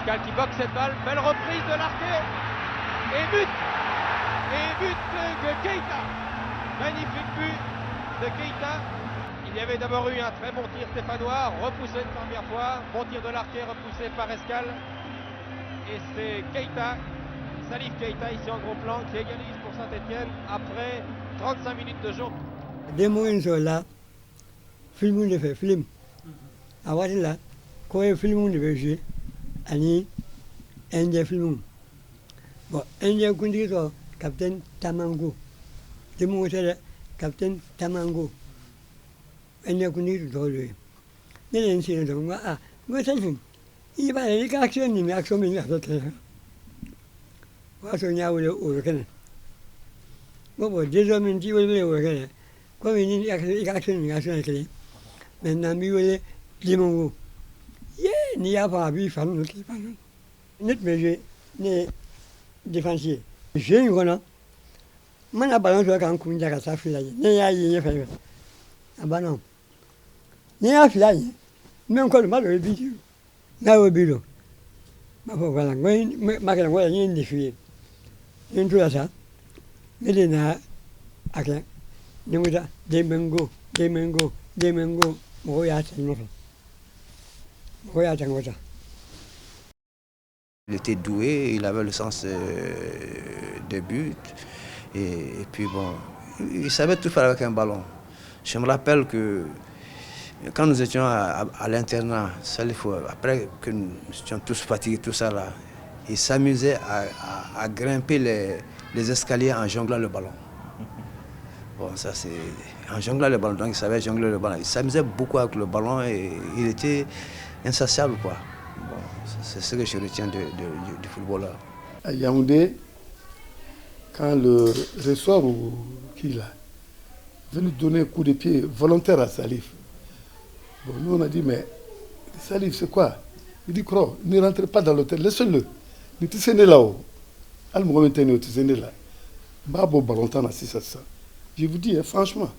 Pascal qui boxe cette balle, belle reprise de l'arqué, et but de Keita. Magnifique but de Keita. Il y avait d'abord eu un très bon tir stéphanois, repoussé une première fois, bon tir de l'arqué, repoussé par Escal. Et c'est Keita, Salif Keita ici en gros plan, qui égalise pour Saint-Etienne après 35 minutes de jeu. Des mots sont là, film de fait, film. À voir là, quand il film de fait, ani Indien film. Bon, Indien kundi to Captain Tamango. Des mots c'est là, Captain Tamango. Indien kundi to lui. Mais les Indiens donc moi ça fait. Il va aller action ni action mais ça fait. Wa so nya wo kana. Bon, des hommes qui veulent le kana. Comme il action ni action kana. Maintenant mi veut les mongo. Ni a pas vu faire le qui pas. Net mais j'ai défensif. J'ai une grande. Mana ballon sur quand on dirait ça fait là. Ni a y fait. Ah bah non. Ni a fait là. Mais encore le mal au but. Là au but. Ma voilà, ma que la ni ni fait. Une tout ça. Mais les na ok. Ni moi des mango. Moi ya c'est non. Il était doué, il avait le sens de but et puis bon, il savait tout faire avec un ballon. Je me rappelle que quand nous étions à l'internat, après que nous étions tous fatigués, tout ça là, il s'amusait à grimper les escaliers en jonglant le ballon. Bon, ça c'est en jonglant le ballon, donc il savait jongler le ballon. Il s'amusait beaucoup avec le ballon et il était insatiable quoi. Bon, c'est ce que je retiens du footballeur. À Yaoundé, quand le Ressort ou qui là, venu donner un coup de pied volontaire à Salif. Bon, nous on a dit mais Salif c'est quoi? Il dit Cro, ne rentrez pas dans l'hôtel, laissez-le. Ne t'es né là-haut. Al-Mohamed maintenant t'es né là. Babo ballon tant assis ça. Je vous dis, franchement,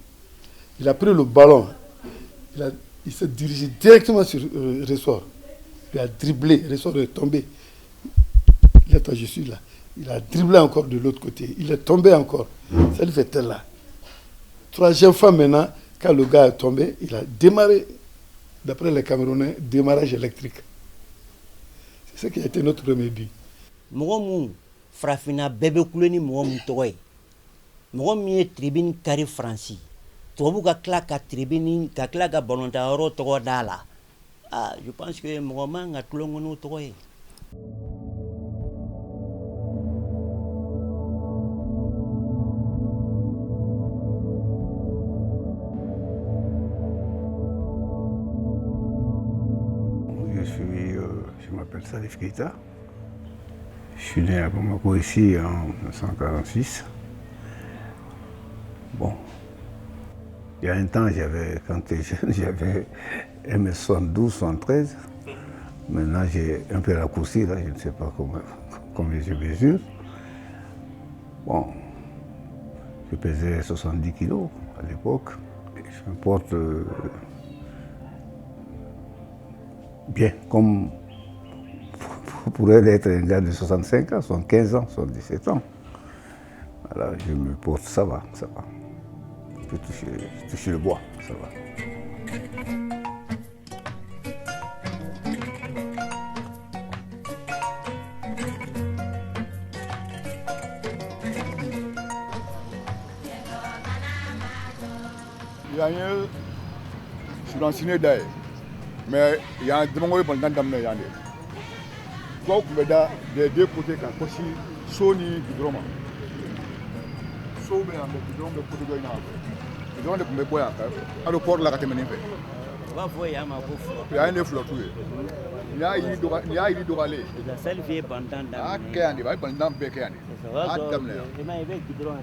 il a pris le ballon, il s'est dirigé directement sur Ressort. Il a dribblé, Ressort est tombé. Là, je suis là. Il a dribblé encore de l'autre côté. Il est tombé encore. Ça lui fait tel là. Troisième fois maintenant, quand le gars est tombé, il a démarré, d'après les Camerounais, démarrage électrique. C'est ça qui a été notre premier but. Moi, Frafina, bébé Kouleni, moi, Moutoy. Moi, je tribune carré Francis. Toi, vous avez tribune, tu as ballon d'or, dala. Ah, je pense que moi, je suis tout le monde. Je m'appelle Salif Keita. Je suis né à Bamako ici en 1946. Bon, il y a un temps, quand j'étais jeune, j'avais 1m72, 73. Maintenant, j'ai un peu raccourci, là, je ne sais pas combien je mesure. Bon, je pesais 70 kilos à l'époque. Je me porte bien, comme pourrait être un gars de 65 ans, 75 ans, 77 ans. Voilà, je me porte, ça va, ça va. Je peux toucher le bois, ça va. Je suis renseigné d'ailleurs, mais il y a un démon qui est dans le monde. Quoi que des deux côtés, quand aussi Sony du drama. So bien, le drama de Portugal. Le drama de Meboya, aéroport là, quand même. Va voir ma bouffe. Il y a un flot. Il y a il doit aller. La seule vie bandant. Ah, Kéani, va bandant Békéani. Ah, Damler. Il m'a élevé qui drone.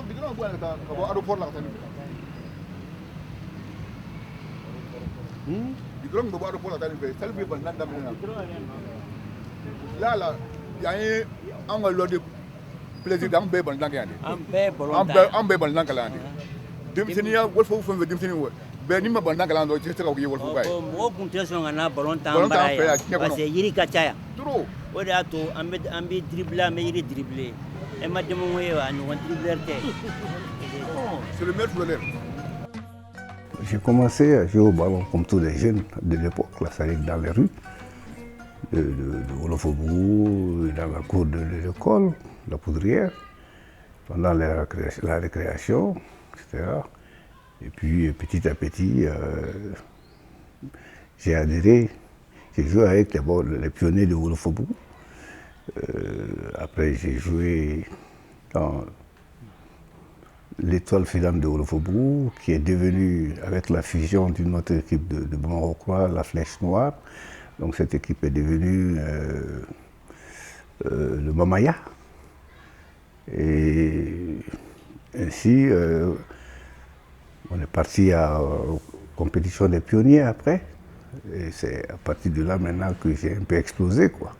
Bidron, boire là, aéroport là, quand même. Bidron, boire aéroport là, quand même. Seule vie bandant Damler. Là, il y a un lot de plaisir d'un bébé dans la Un bébé dans la Dimsinia, what for from the Dimsini? bɛɛ ni ma bɔ n'a kalan dɔn i tɛ se ka k'i wolofu ba ye. mɔgɔ kun tɛ sɔn ka na balon Ballon tan t'an baara fɛ ye yan diɲɛ kɔnɔ. parce que yiri ka ca yan trop. o de y'a to an bɛ dribble an bɛ yiri dribble e ma dɛmɛ ye wa a ɲɔgɔn dribbleur tɛ. C'est le meilleur footballeur. J'ai commencé à jouer au ballon comme tous les jeunes de l'époque, là, ça allait dans les rues de Wolofobougou, dans la cour de l'école, la poudrière, pendant la récréation, etc. Et puis petit à petit, j'ai adhéré, j'ai joué avec les pionniers de Wolofobougou. Après j'ai joué dans l'Étoile filante de Wolofobougou, qui est devenue, avec la fusion d'une autre équipe de Bamako, la Flèche Noire. Donc cette équipe est devenue le Mamaya. Et ainsi, on est parti à la compétition des pionniers après. Et c'est à partir de là maintenant que j'ai un peu explosé, quoi.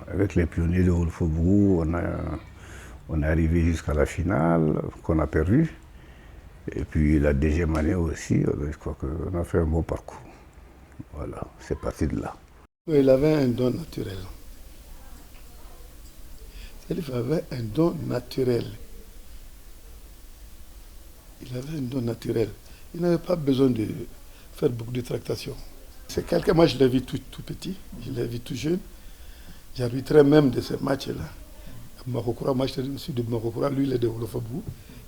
Avec les pionniers de Wolofobougou, on est arrivé jusqu'à la finale, qu'on a perdu. Et puis la deuxième année aussi, je crois qu'on a fait un bon parcours. Voilà, c'est parti de là. Il avait un don naturel. Salif avait un don naturel. Il avait un don naturel. Il n'avait pas besoin de faire beaucoup de tractations. C'est quelqu'un, moi je l'ai vu tout petit, je l'ai vu tout jeune. J'arbitrais même de ces matchs-là. Marokura, moi je suis de Marokura, lui il est de Wolofobougou.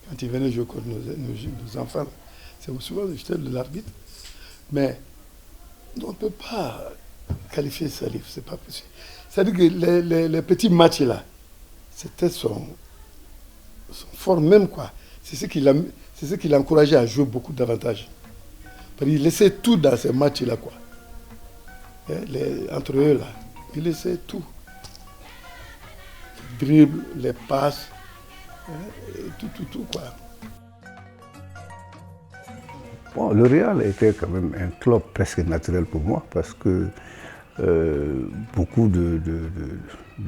Quand il venait jouer contre nos enfants, c'est souvent j'étais de l'arbitre. Mais on ne peut pas qualifier Salif, c'est pas possible. C'est-à-dire que les petits matchs-là, c'était son fort même, quoi. C'est ce qui l'encourageait à jouer beaucoup davantage. Parce qu'il laissait tout dans ces matchs-là, quoi. Entre eux, là, il laissait tout. Les dribbles, les passes, tout, quoi. Bon, le Real était quand même un club presque naturel pour moi parce que beaucoup de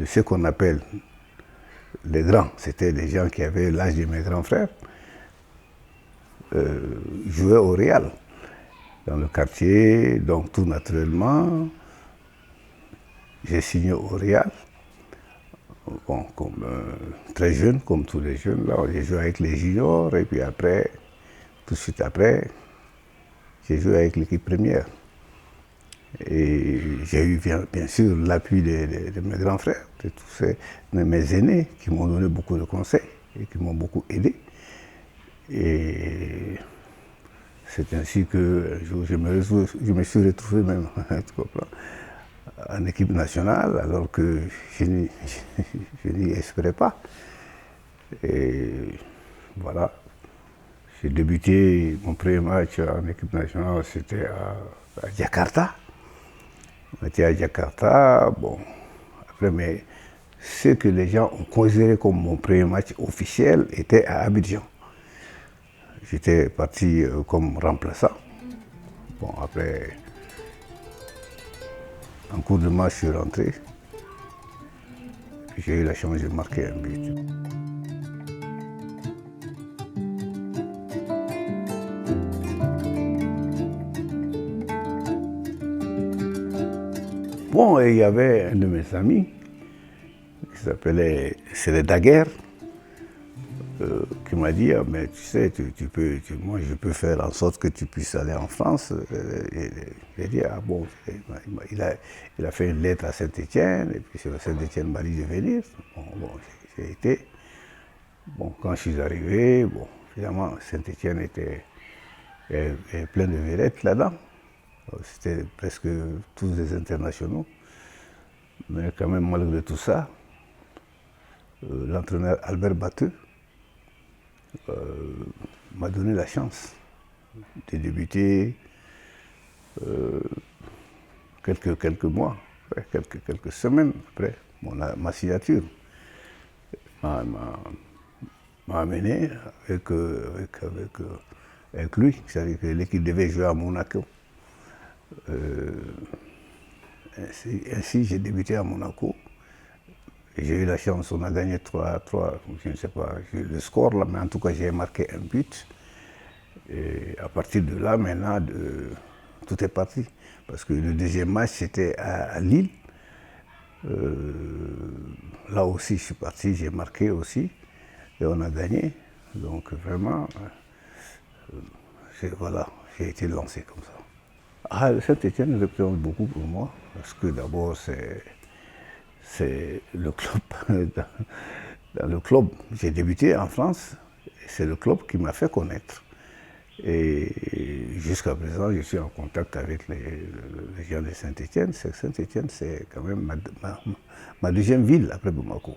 ce qu'on appelle les grands, c'était des gens qui avaient l'âge de mes grands frères, jouaient au Real dans le quartier, donc tout naturellement, j'ai signé au Real. Bon, comme très jeune, comme tous les jeunes, là, j'ai joué avec les juniors et puis après, tout de suite après, j'ai joué avec l'équipe première. Et j'ai eu bien sûr l'appui de mes grands frères, de tous mes aînés qui m'ont donné beaucoup de conseils et qui m'ont beaucoup aidé. Et c'est ainsi que je me suis retrouvé même en équipe nationale alors que je n'y espérais pas. Et voilà. J'ai débuté mon premier match en équipe nationale, c'était à Jakarta. On était à Jakarta, bon, après, mais ce que les gens ont considéré comme mon premier match officiel était à Abidjan. J'étais parti comme remplaçant. Bon, après, en cours de match, je suis rentré. J'ai eu la chance de marquer un but. Bon, et il y avait un de mes amis qui s'appelait Séré Daguerre, qui m'a dit, ah, mais tu sais, moi je peux faire en sorte que tu puisses aller en France. J'ai dit, ah bon, il a fait une lettre à Saint-Étienne, et puis Saint-Étienne m'a dit de venir. Bon, j'ai été. Bon, quand je suis arrivé, bon, finalement, Saint-Étienne était plein de vérettes là-dedans. C'était presque tous des internationaux. Mais quand même, malgré tout ça, l'entraîneur Albert Batteux m'a donné la chance de débuter quelques mois, quelques semaines après ma signature. M'a amené avec lui, c'est-à-dire que l'équipe devait jouer à Monaco. Ainsi j'ai débuté à Monaco. J'ai eu la chance, on a gagné 3, je ne sais pas le score là, mais en tout cas j'ai marqué un but. Et à partir de là, maintenant, tout est parti. Parce que le deuxième match, c'était à Lille. Là aussi, je suis parti, j'ai marqué aussi. Et on a gagné. Donc vraiment, voilà, j'ai été lancé comme ça. Ah, Saint-Étienne représente beaucoup pour moi. Parce que d'abord, c'est le club. Dans le club, j'ai débuté en France. C'est le club qui m'a fait connaître. Et jusqu'à présent, je suis en contact avec les gens de Saint-Étienne. Saint-Étienne, c'est quand même ma deuxième ville après Bamako.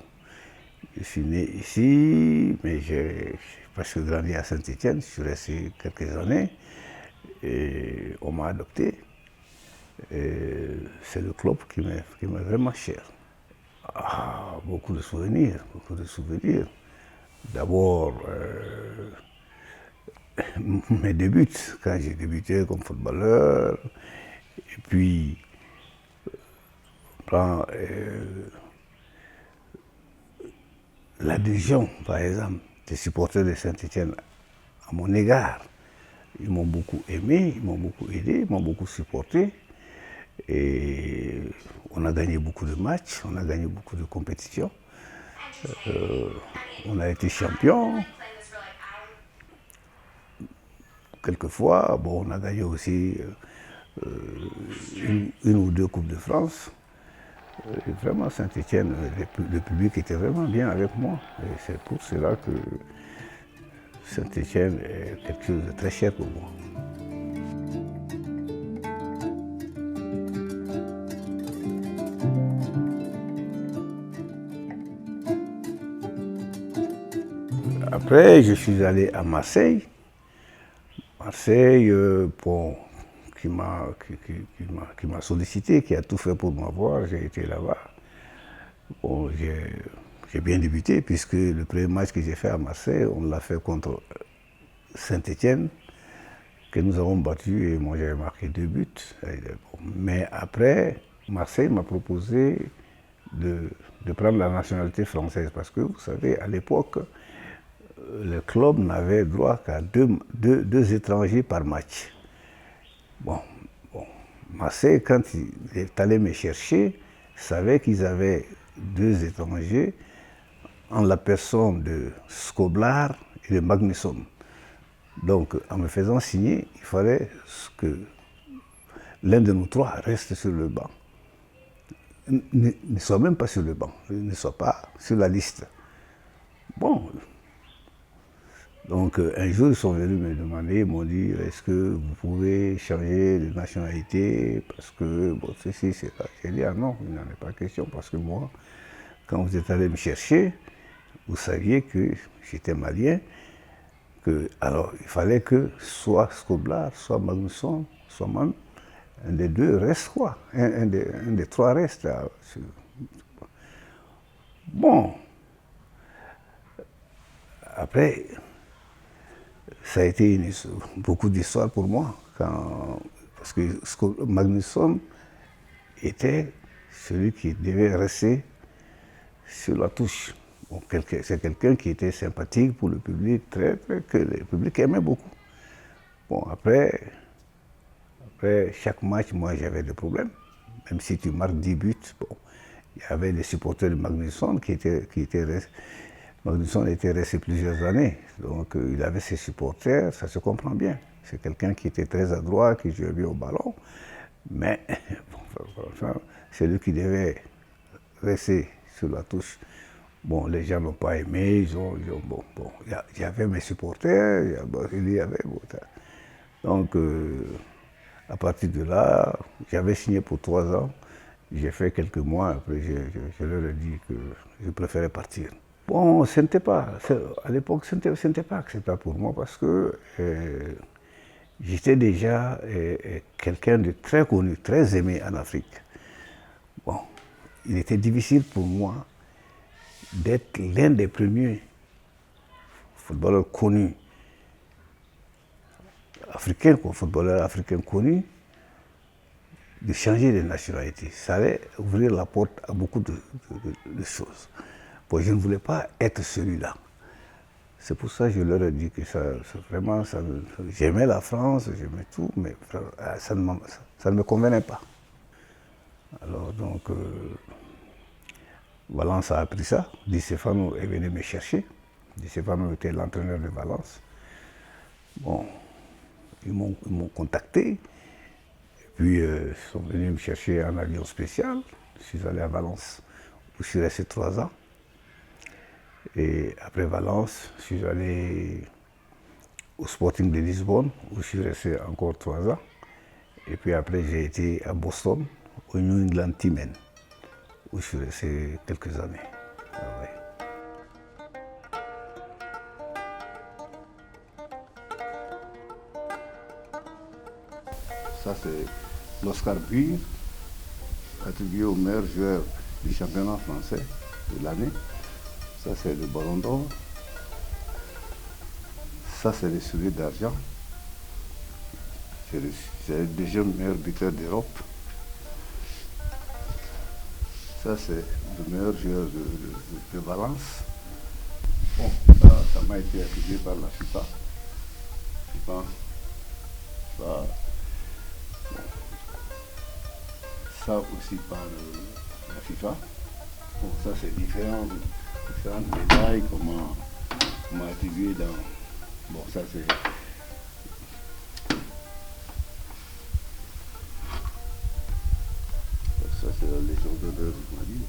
Je suis né ici, mais j'ai presque grandi à Saint-Étienne. Je suis resté quelques années et on m'a adopté. C'est le club qui m'est vraiment cher. Ah, beaucoup de souvenirs, beaucoup de souvenirs. D'abord, mes débuts, quand j'ai débuté comme footballeur, et puis l'adhésion, par exemple, des supporters de Saint-Étienne à mon égard. Ils m'ont beaucoup aimé, ils m'ont beaucoup aidé, ils m'ont beaucoup supporté. Et on a gagné beaucoup de matchs, on a gagné beaucoup de compétitions. On a été champion. Quelquefois, bon, on a gagné aussi une ou deux Coupes de France. Et vraiment, Saint-Étienne, le public était vraiment bien avec moi. Et c'est pour cela que Saint-Étienne est quelque chose de très cher pour moi. Après, je suis allé à Marseille. Marseille, bon, qui m'a sollicité, qui a tout fait pour m'avoir. J'ai été là-bas. Bon, j'ai bien débuté, puisque le premier match que j'ai fait à Marseille, on l'a fait contre Saint-Étienne, que nous avons battu, et moi j'avais marqué 2 buts. Mais après, Marseille m'a proposé de prendre la nationalité française, parce que vous savez, à l'époque, le club n'avait droit qu'à deux étrangers par match. Bon, Marseille, quand il est allé me chercher, savait qu'ils avaient 2 étrangers en la personne de Skoblar et de Magnusson. Donc, en me faisant signer, il fallait que l'un de nous 3 reste sur le banc. Ne soit même pas sur le banc, ne soit pas sur la liste. Bon. Donc un jour, ils sont venus me demander, ils m'ont dit, est-ce que vous pouvez changer de nationalité, parce que, bon, ceci, c'est ça. J'ai dit, ah non, il n'en est pas question, parce que moi, quand vous êtes allé me chercher, vous saviez que j'étais malien, alors il fallait que soit Skoblar, soit Magnusson, soit même un des 2 reste quoi, un des 3 reste. Bon, après, ça a été beaucoup d'histoire pour moi, parce que Magnusson était celui qui devait rester sur la touche. Bon, c'est quelqu'un qui était sympathique pour le public, que le public aimait beaucoup. Bon, après chaque match, moi j'avais des problèmes. Même si tu marques 10 buts, bon, il y avait des supporters de Magnusson qui étaient restés. Magnusson était resté plusieurs années, donc il avait ses supporters, ça se comprend bien. C'est quelqu'un qui était très adroit, qui jouait bien au ballon, mais bon, c'est lui qui devait rester sur la touche. Bon, les gens n'ont pas aimé, il y avait mes supporters, il y avait... Donc, à partir de là, j'avais signé pour 3 ans, j'ai fait quelques mois, après je leur ai dit que je préférais partir. Bon, à l'époque, ce n'était pas acceptable pour moi parce que j'étais déjà quelqu'un de très connu, très aimé en Afrique. Bon, il était difficile pour moi d'être l'un des premiers footballeurs connus, footballeurs africains connus, de changer de nationalité. Ça allait ouvrir la porte à beaucoup de choses. Bon, je ne voulais pas être celui-là. C'est pour ça que je leur ai dit que vraiment, j'aimais la France, j'aimais tout, mais ça ne me convenait pas. Alors donc, Valence a appris ça. Di Stefano est venu me chercher. Di Stefano était l'entraîneur de Valence. Bon, ils m'ont contacté. Et puis, ils sont venus me chercher en avion spécial. Je suis allé à Valence, où je suis resté 3 ans. Et après Valence, je suis allé au Sporting de Lisbonne, où je suis resté encore 3 ans. Et puis après, j'ai été à Boston, au New England Teamen, où je suis resté quelques années. Ah ouais. Ça, c'est l'Oscar Buire, attribué au meilleur joueur du championnat français de l'année. Ça, c'est le Ballon d'Or. Ça, c'est le soulier d'argent. C'est le deuxième meilleur buteur d'Europe. Ça, c'est le meilleur joueur de Valence. Bon, ça m'a été attribué par la FIFA. Je pense. Ça, bon. Ça aussi par la FIFA. Bon, ça, c'est différentes médailles qu'on m'a attribué dans. Bon, ça, c'est. Ça, c'est la Légion d'honneur du Mali.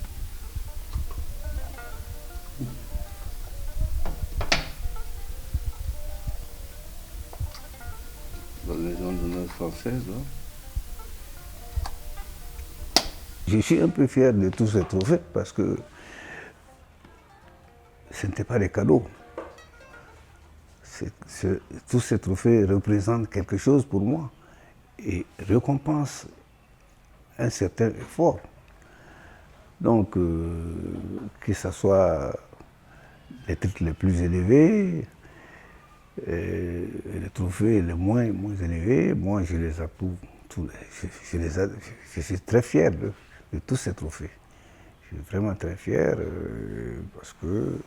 La Légion d'honneur française, là. Je suis un peu fier de tous ces trophées parce que ce n'était pas des cadeaux. Tous ces trophées représentent quelque chose pour moi et récompensent un certain effort. Donc, que ce soit les titres les plus élevés, les trophées les moins élevés, moi je les approuve. Je suis très fier de tous ces trophées. Je suis vraiment très fier parce que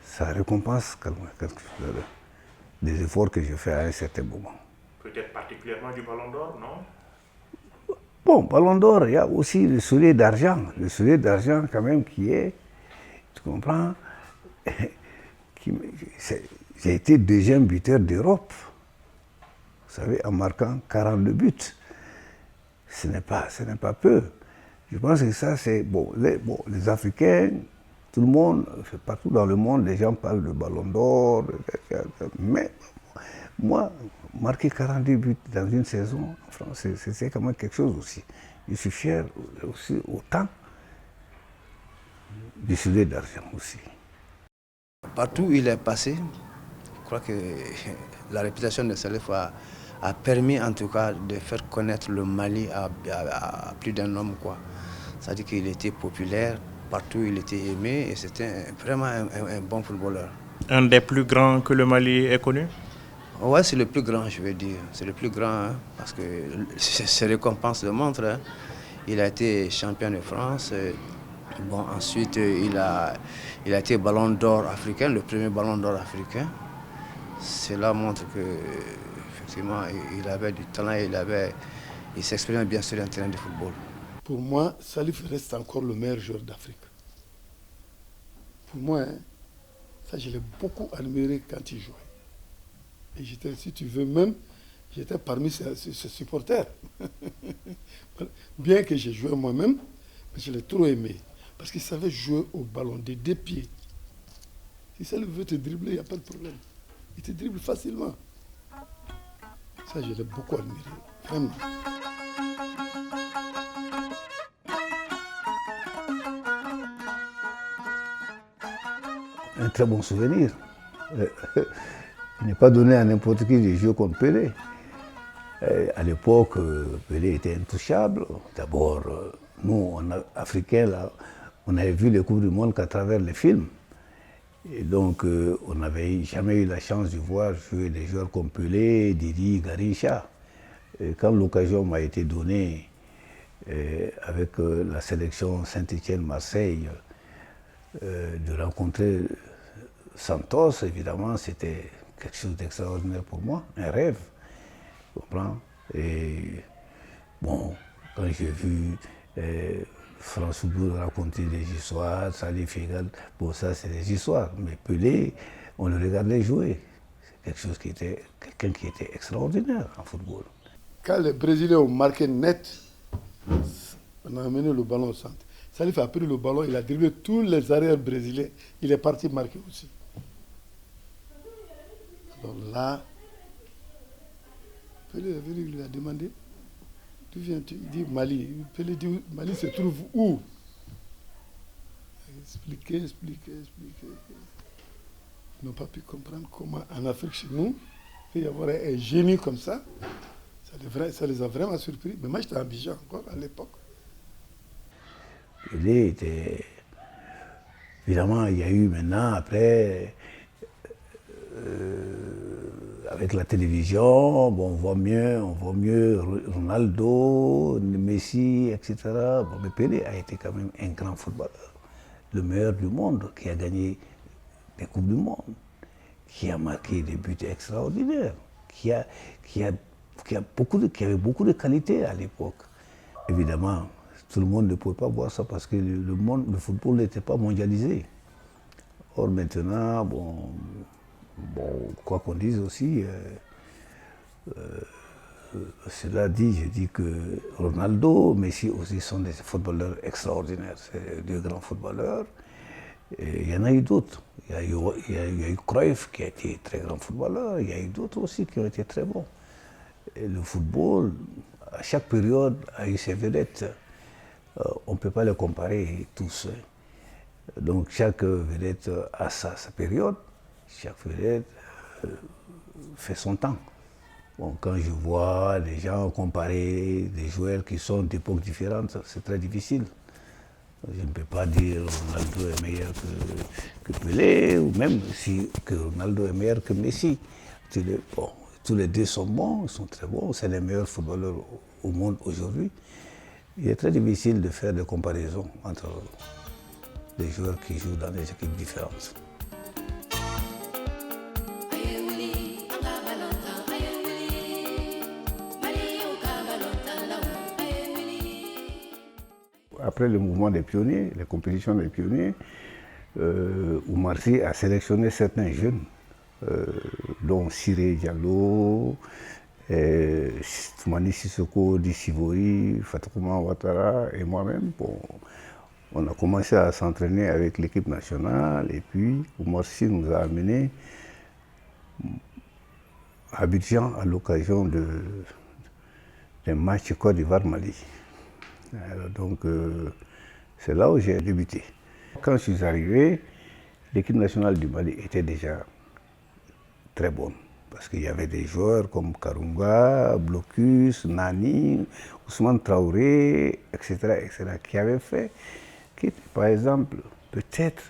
ça récompense des efforts que je fais à un certain moment. Peut-être particulièrement du Ballon d'Or, non? Bon, Ballon d'Or, il y a aussi le soulier d'argent. Le soulier d'argent quand même qui est, tu comprends, j'ai été deuxième buteur d'Europe. Vous savez, en marquant 42 buts. Ce n'est pas peu. Je pense que ça, c'est... Bon, les Africains, tout le monde, partout dans le monde, les gens parlent de Ballon d'Or, mais moi, marquer 42 buts dans une saison en France, c'est quand même quelque chose aussi. Je suis fier aussi autant du soulier d'argent aussi. Partout où il est passé, je crois que la réputation de Salif a permis en tout cas de faire connaître le Mali à plus d'un homme, quoi. C'est-à-dire qu'il était populaire, partout il était aimé et c'était vraiment un bon footballeur. Un des plus grands que le Mali ait connu? Ouais, c'est le plus grand, je veux dire. C'est le plus grand, hein, parce que ses récompenses le montrent. Hein. Il a été champion de France. Bon, ensuite, il a été ballon d'or africain, le premier ballon d'or africain. Cela montre que effectivement, il avait du talent, il s'exprimait bien sur un terrain de football. Pour moi, Salif reste encore le meilleur joueur d'Afrique. Pour moi, hein, ça je l'ai beaucoup admiré quand il jouait. Et j'étais, si tu veux même, j'étais parmi ses supporters. Bien que j'ai joué moi-même, mais je l'ai trop aimé. Parce qu'il savait jouer au ballon des 2 pieds. Si Salif veut te dribbler, il n'y a pas de problème. Il te dribble facilement. Ça, je l'ai beaucoup admiré, vraiment. Un très bon souvenir. Il n'est pas donné à n'importe qui de jouer contre Pelé. À l'époque, Pelé était intouchable. D'abord, nous, Africains, là, on avait vu les Coupes du Monde qu'à travers les films. Et donc, on n'avait jamais eu la chance de voir jouer des joueurs comme Pelé, Didi, Garrincha. Et quand l'occasion m'a été donnée avec la sélection Saint-Étienne-Marseille de rencontrer Santos, évidemment, c'était quelque chose d'extraordinaire pour moi, un rêve. Tu comprends? Et bon, quand j'ai vu France Football raconter des histoires, Salif Figal, bon, ça c'est des histoires. Mais Pelé, on le regardait jouer. C'est quelque chose qui était, quelqu'un qui était extraordinaire en football. Quand les Brésiliens ont marqué net, on a amené le ballon au centre. Salif a pris le ballon, il a dribblé tous les arrières brésiliens, il est parti marquer aussi. Alors là, Pelé est venu, il lui a demandé, d'où viens-tu? Il dit Mali. Pelé dit, Mali se trouve où? Expliquer. Ils n'ont pas pu comprendre comment en Afrique chez nous, il peut y avoir un génie comme ça. Ça les a vraiment surpris. Mais moi j'étais à Abidjan encore à l'époque. Pelé était... Évidemment, il y a eu maintenant, après, avec la télévision, bon, on voit mieux Ronaldo, Messi, etc. Bon, mais Pelé a été quand même un grand footballeur, le meilleur du monde, qui a gagné des Coupes du Monde, qui a marqué des buts extraordinaires, qui avait beaucoup de qualités à l'époque. Évidemment, tout le monde ne pouvait pas voir ça parce que le football n'était pas mondialisé. Or maintenant, bon, quoi qu'on dise aussi, cela dit, je dis que Ronaldo, Messi aussi sont des footballeurs extraordinaires, c'est deux grands footballeurs. Et il y en a eu d'autres. Il y a eu Cruyff qui a été très grand footballeur, il y a eu d'autres aussi qui ont été très bons. Et le football, à chaque période, a eu ses vedettes. On ne peut pas les comparer tous. Donc chaque vedette a sa période, chaque vedette fait son temps. Bon, quand je vois les gens comparer des joueurs qui sont d'époques différentes, c'est très difficile. Je ne peux pas dire Ronaldo est meilleur que Pelé, ou même si que Ronaldo est meilleur que Messi. Tous les deux sont bons, ils sont très bons, c'est les meilleurs footballeurs au monde aujourd'hui. Il est très difficile de faire des comparaisons entre les joueurs qui jouent dans des équipes différentes. Après le mouvement des pionniers, les compétitions des pionniers, Oumar Sy a sélectionné certains jeunes, dont Siré Diallo, Toumani Sissoko, Dissivori, Fatouma Ouattara et moi-même. Bon, on a commencé à s'entraîner avec l'équipe nationale et puis Oumar Sy nous a amenés à Abidjan à l'occasion d'un match Côte d'Ivoire-Mali. Donc c'est là où j'ai débuté. Quand je suis arrivé, l'équipe nationale du Mali était déjà très bonne. Parce qu'il y avait des joueurs comme Karunga, Blocus, Nani, Ousmane Traoré, etc., qui avaient fait, qui était par exemple peut-être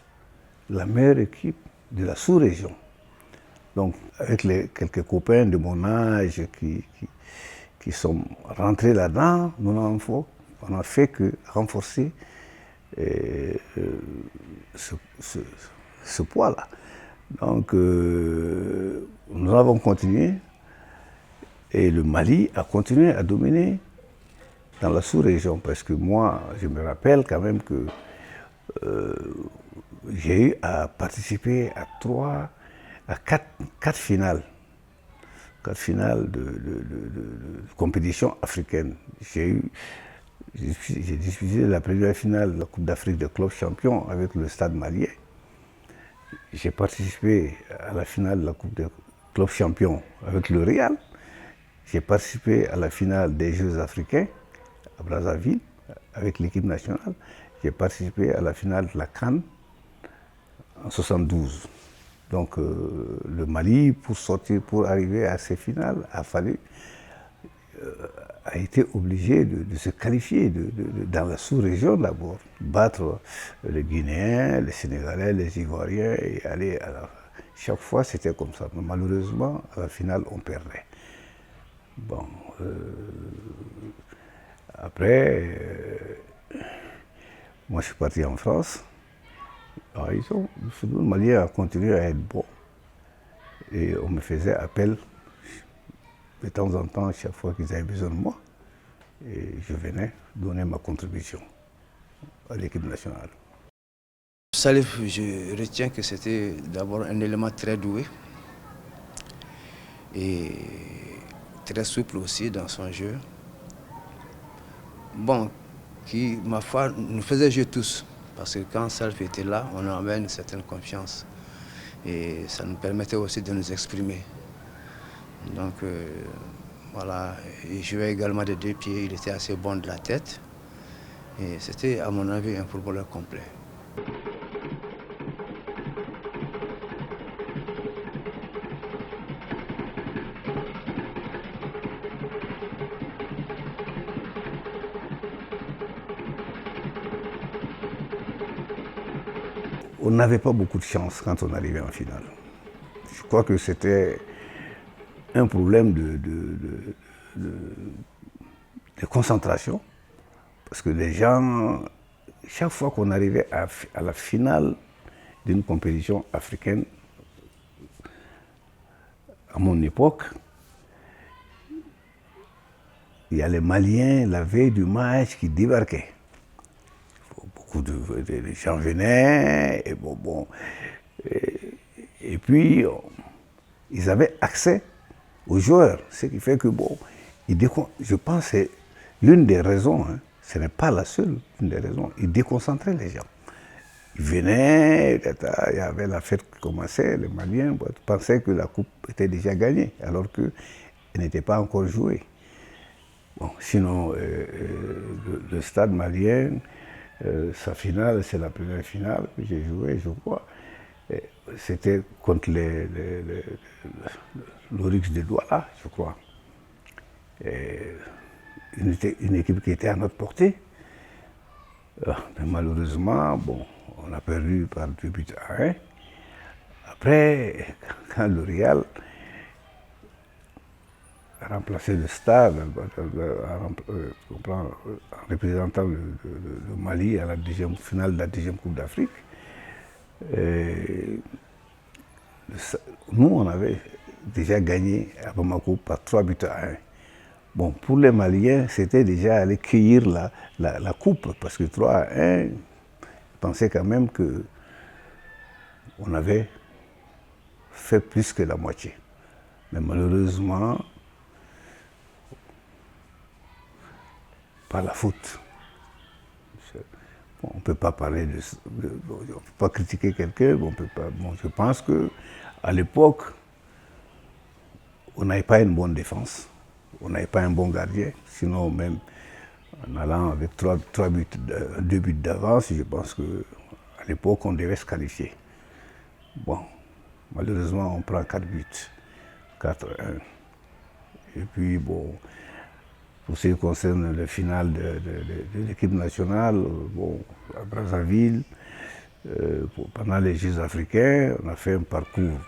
la meilleure équipe de la sous-région. Donc avec quelques copains de mon âge qui sont rentrés là-dedans, on n'a fait que renforcer ce poids-là. Donc nous avons continué et le Mali a continué à dominer dans la sous-région parce que moi, je me rappelle quand même que j'ai eu à participer à quatre finales. 4 finales de compétition africaine. J'ai disputé la première finale de la Coupe d'Afrique des clubs champions avec le Stade malien. J'ai participé à la finale de la Coupe des clubs champions avec le Real. J'ai participé à la finale des Jeux africains à Brazzaville avec l'équipe nationale. J'ai participé à la finale de la CAN en 72. Donc le Mali, pour arriver à ces finales, a été obligé de se qualifier dans la sous-région d'abord, battre les Guinéens, les Sénégalais, les Ivoiriens et aller à la... Chaque fois c'était comme ça, mais malheureusement à la finale on perdait. Bon, après, moi je suis parti en France. Le football malien a continué à être bon. Et on me faisait appel de temps en temps, chaque fois qu'ils avaient besoin de moi. Et je venais donner ma contribution à l'équipe nationale. Salif, je retiens que c'était d'abord un élément très doué et très souple aussi dans son jeu. Bon, qui, ma foi, nous faisait jouer tous. Parce que quand Salif était là, on avait une certaine confiance. Et ça nous permettait aussi de nous exprimer. Donc, voilà, il jouait également de 2 pieds, il était assez bon de la tête. Et c'était, à mon avis, un footballeur complet. On n'avait pas beaucoup de chance quand on arrivait en finale. Je crois que c'était un problème de concentration. Parce que les gens, chaque fois qu'on arrivait à la finale d'une compétition africaine, à mon époque, il y a les Maliens, la veille du match, qui débarquaient. Beaucoup de gens venaient, et puis ils avaient accès aux joueurs, ce qui fait que, je pense que c'est l'une des raisons, hein, ce n'est pas la seule, une des raisons, ils déconcentraient les gens. Ils venaient, il y avait la fête qui commençait, les Maliens pensaient que la coupe était déjà gagnée, alors qu'elle n'était pas encore jouée. Bon, sinon, le stade malien, sa finale, c'est la première finale que j'ai jouée, je crois. C'était contre l'Oryx de Douala, je crois. Une équipe qui était à notre portée. Mais malheureusement, on a perdu par 2-1. Après, quand le Real a remplacé le stade en représentant le Mali à la finale de la 2e Coupe d'Afrique, nous, on avait déjà gagné à Bamako par 3-1. Bon, pour les Maliens, c'était déjà aller cueillir la coupe, parce que 3-1, ils pensaient quand même qu'on avait fait plus que la moitié. Mais malheureusement, par la faute. On ne peut pas parler on ne peut pas critiquer quelqu'un, je pense qu'à l'époque, on n'avait pas une bonne défense, on n'avait pas un bon gardien, sinon même en allant avec 2 buts d'avance, je pense qu'à l'époque, on devait se qualifier. Bon, malheureusement, on prend 4 buts, 4-1. Et puis, pour ce qui concerne le final de l'équipe nationale, à Brazzaville, pendant les Jeux africains, on a fait un parcours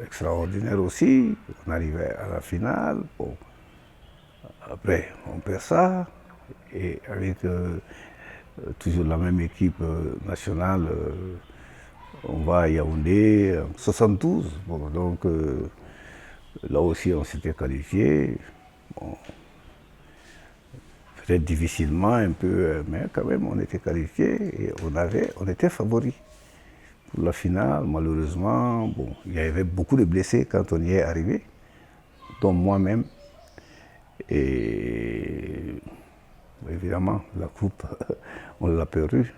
extraordinaire aussi. On arrivait à la finale. Après, on perd ça. Et avec toujours la même équipe nationale, on va à Yaoundé en 72. Donc, là aussi, on s'était qualifié. Peut-être difficilement un peu, mais quand même on était qualifiés et on était favoris. Pour la finale, malheureusement, il y avait beaucoup de blessés quand on y est arrivé, dont moi-même. Et évidemment, la coupe, on l'a perdue.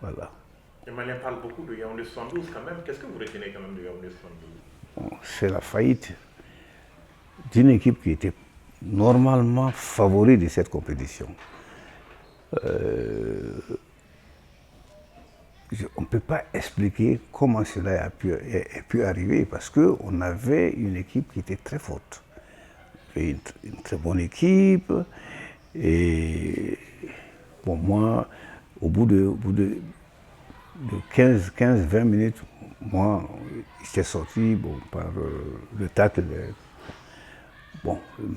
Voilà. Les Maliens parlent beaucoup de Yaoundé 72 quand même. Qu'est-ce que vous retenez quand même de Yaoundé 72 ? C'est la faillite d'une équipe qui était normalement favori de cette compétition. On ne peut pas expliquer comment cela a pu arriver parce qu'on avait une équipe qui était très forte. On avait une très bonne équipe et moi, au bout de 15-20 minutes, moi, j'étais sorti par le tacle.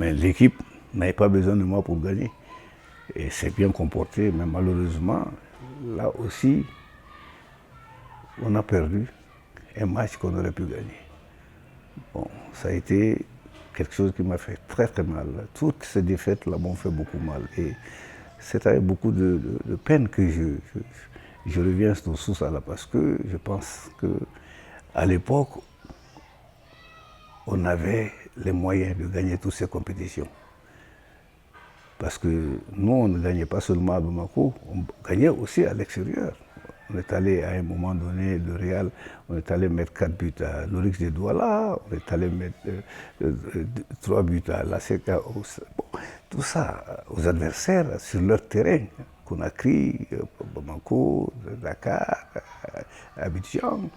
Mais l'équipe n'avait pas besoin de moi pour gagner. Et c'est bien comporté, mais malheureusement, là aussi, on a perdu un match qu'on aurait pu gagner. Bon, ça a été quelque chose qui m'a fait très très mal. Toutes ces défaites-là m'ont fait beaucoup mal. Et c'est avec beaucoup de peine que je reviens sur ça là, parce que je pense qu'à l'époque, on avait les moyens de gagner toutes ces compétitions. Parce que nous, on ne gagnait pas seulement à Bamako, on gagnait aussi à l'extérieur. On est allé à un moment donné, le Real, on est allé mettre 4 buts à l'Orix de Douala, on est allé mettre 3 buts à l'ACK. Bon, tout ça aux adversaires sur leur terrain, Conakry, Bamako, Dakar, Abidjan.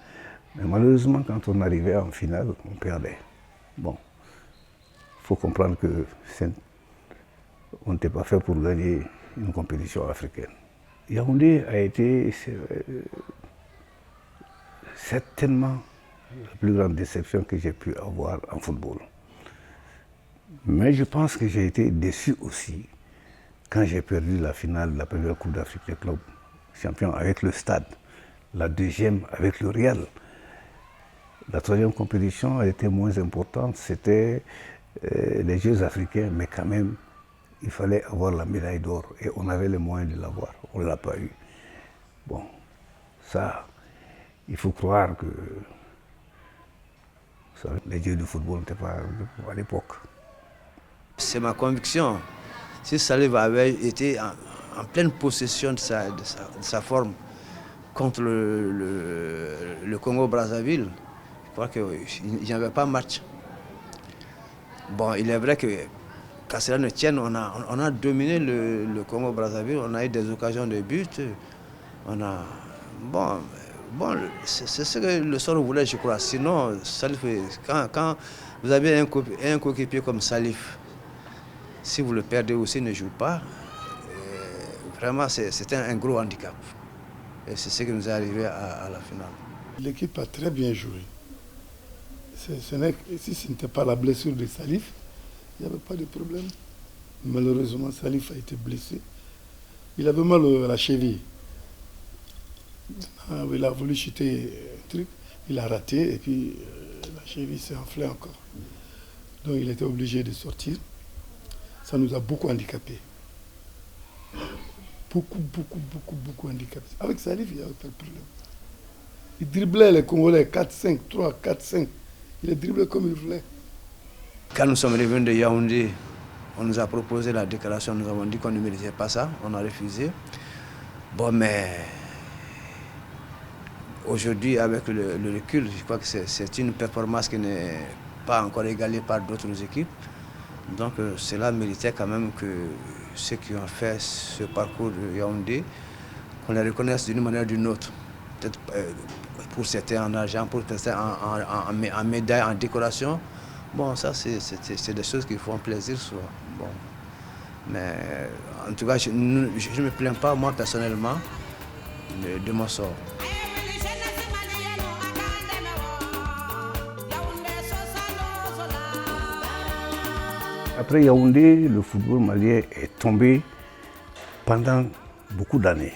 Mais malheureusement, quand on arrivait en finale, on perdait. Bon, il faut comprendre que on n'était pas fait pour gagner une compétition africaine. Yaoundé a été certainement la plus grande déception que j'ai pu avoir en football. Mais je pense que j'ai été déçu aussi quand j'ai perdu la finale de la première Coupe d'Afrique des clubs champions avec le Stade, la deuxième avec le Real. La troisième compétition a été moins importante, c'était les Jeux africains, mais quand même, il fallait avoir la médaille d'or et on avait les moyens de l'avoir. On ne l'a pas eu. Bon, ça, il faut croire que ça, les dieux du football n'étaient pas à l'époque. C'est ma conviction. Si Salif avait été en pleine possession de sa forme contre le Congo-Brazzaville, je crois qu'il n'y avait pas match. Bon, il est vrai que qu'à cela ne tienne, on a dominé le Congo-Brazzaville, on a eu des occasions de but. Bon, c'est ce que le sort voulait, je crois. Sinon, Salif, quand vous avez un coéquipier comme Salif, si vous le perdez ou s'il ne joue pas, vraiment c'est un gros handicap. Et c'est ce qui nous est arrivé à la finale. L'équipe a très bien joué. Si ce n'était pas la blessure de Salif, il n'y avait pas de problème. Malheureusement, Salif a été blessé. Il avait mal à la cheville. Il a voulu chuter un truc, il a raté et puis la cheville s'est enflée encore. Donc il était obligé de sortir. Ça nous a beaucoup handicapés. Beaucoup handicapés. Avec Salif, il n'y avait pas de problème. Il driblait les Congolais 4-5, 3, 4-5. Il les driblait comme il voulait. Quand nous sommes revenus de Yaoundé, on nous a proposé la déclaration, nous avons dit qu'on ne méritait pas ça, on a refusé. Bon, mais aujourd'hui, avec le recul, je crois que c'est une performance qui n'est pas encore égalée par d'autres équipes. Donc cela méritait quand même que ceux qui ont fait ce parcours de Yaoundé, qu'on les reconnaisse d'une manière ou d'une autre. Peut-être pour certains en argent, pour certains en médaille, en décoration. Bon, ça c'est des choses qui font plaisir. Bon. Mais en tout cas, je ne me plains pas, moi personnellement, de mon sort. Après Yaoundé, le football malien est tombé pendant beaucoup d'années.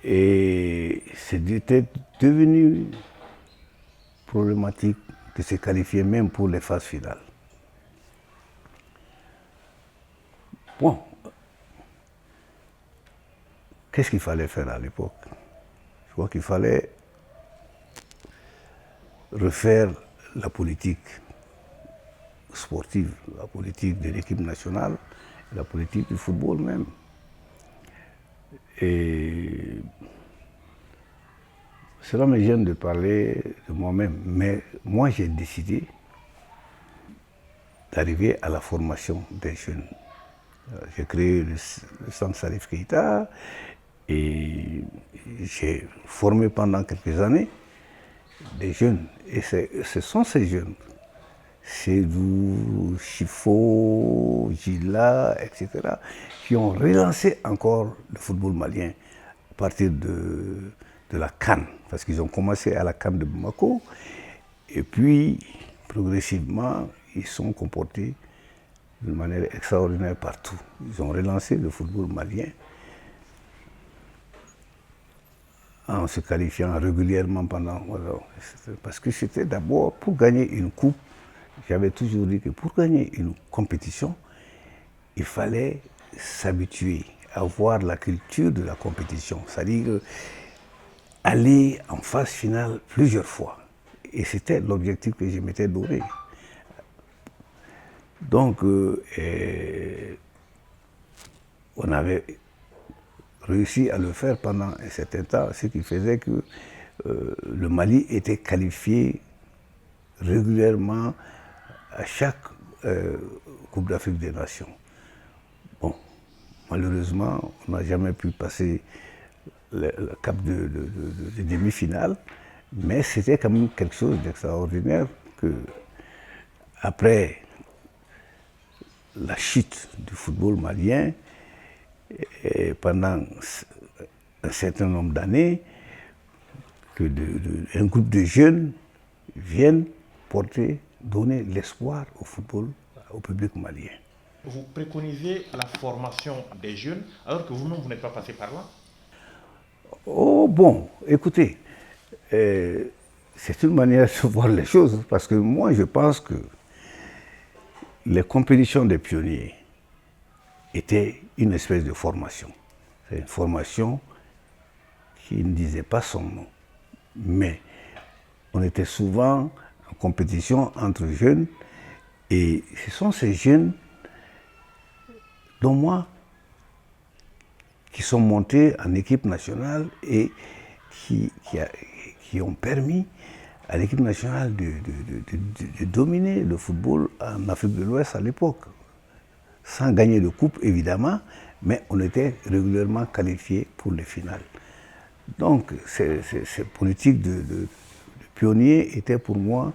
Et c'était devenu problématique de se qualifier même pour les phases finales. Bon, qu'est-ce qu'il fallait faire à l'époque? Je crois qu'il fallait refaire la politique sportive, la politique de l'équipe nationale, la politique du football même. Et cela me gêne de parler de moi-même, mais moi j'ai décidé d'arriver à la formation des jeunes. J'ai créé le centre Salif Keita et j'ai formé pendant quelques années des jeunes. Et ce sont ces jeunes, Sédou, Chifo, Gila, etc., qui ont relancé encore le football malien à partir de la CAN, parce qu'ils ont commencé à la CAN de Bamako, et puis progressivement, ils sont comportés d'une manière extraordinaire partout. Ils ont relancé le football malien. en se qualifiant régulièrement pendant... Voilà, parce que c'était d'abord pour gagner une coupe. J'avais toujours dit que pour gagner une compétition, il fallait s'habituer à voir la culture de la compétition. C'est-à-dire aller en phase finale plusieurs fois. Et c'était l'objectif que je m'étais donné. Donc, on avait réussi à le faire pendant un certain temps, ce qui faisait que le Mali était qualifié régulièrement à chaque Coupe d'Afrique des Nations. Bon, malheureusement, on n'a jamais pu passer le cap de demi-finale, mais c'était quand même quelque chose d'extraordinaire que, après la chute du football malien, et pendant un certain nombre d'années, que un groupe de jeunes viennent donner l'espoir au football, au public malien. Vous préconisez la formation des jeunes, alors que vous-même, vous n'êtes pas passé par là? Oh bon, écoutez, c'est une manière de voir les choses, parce que moi je pense que les compétitions des pionniers étaient une espèce de formation. C'est une formation qui ne disait pas son nom, mais on était souvent en compétition entre jeunes, et ce sont ces jeunes dont moi qui sont montés en équipe nationale et qui ont permis à l'équipe nationale de dominer le football en Afrique de l'Ouest à l'époque. Sans gagner de coupe, évidemment, mais on était régulièrement qualifiés pour les finales. Donc, ces politiques de pionniers étaient pour moi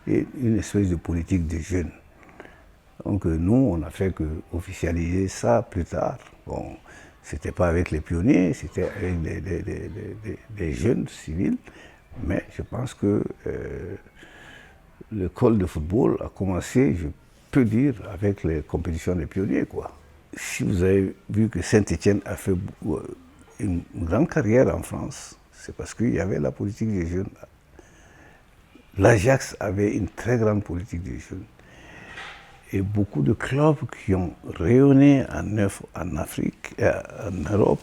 une espèce de politique de jeunes. Donc, nous, on n'a fait qu'officialiser ça plus tard. Bon, c'était pas avec les pionniers, c'était avec des jeunes civils, mais je pense que l'école de football a commencé, je peux dire, avec les compétitions des pionniers, quoi. Si vous avez vu que Saint-Étienne a fait une grande carrière en France, c'est parce qu'il y avait la politique des jeunes. L'Ajax avait une très grande politique des jeunes. Et beaucoup de clubs qui ont rayonné en Afrique, en Europe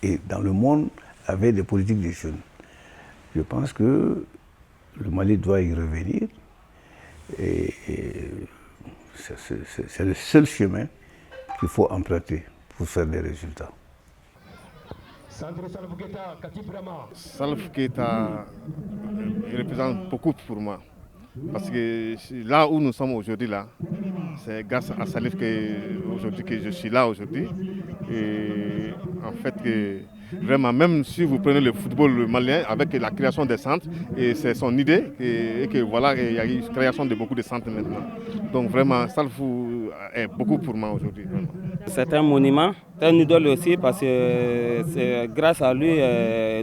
et dans le monde avaient des politiques des jeunes. Je pense que le Mali doit y revenir. Et c'est le seul chemin qu'il faut emprunter pour faire des résultats. Salif Keita représente beaucoup pour moi. Parce que là où nous sommes aujourd'hui, là, c'est grâce à Salif que je suis là aujourd'hui. Et en fait, vraiment, même si vous prenez le football malien avec la création des centres, et c'est son idée, et que voilà, il y a eu la création de beaucoup de centres maintenant. Donc vraiment, Salif est beaucoup pour moi aujourd'hui. C'est un monument, un idole aussi, parce que c'est grâce à lui,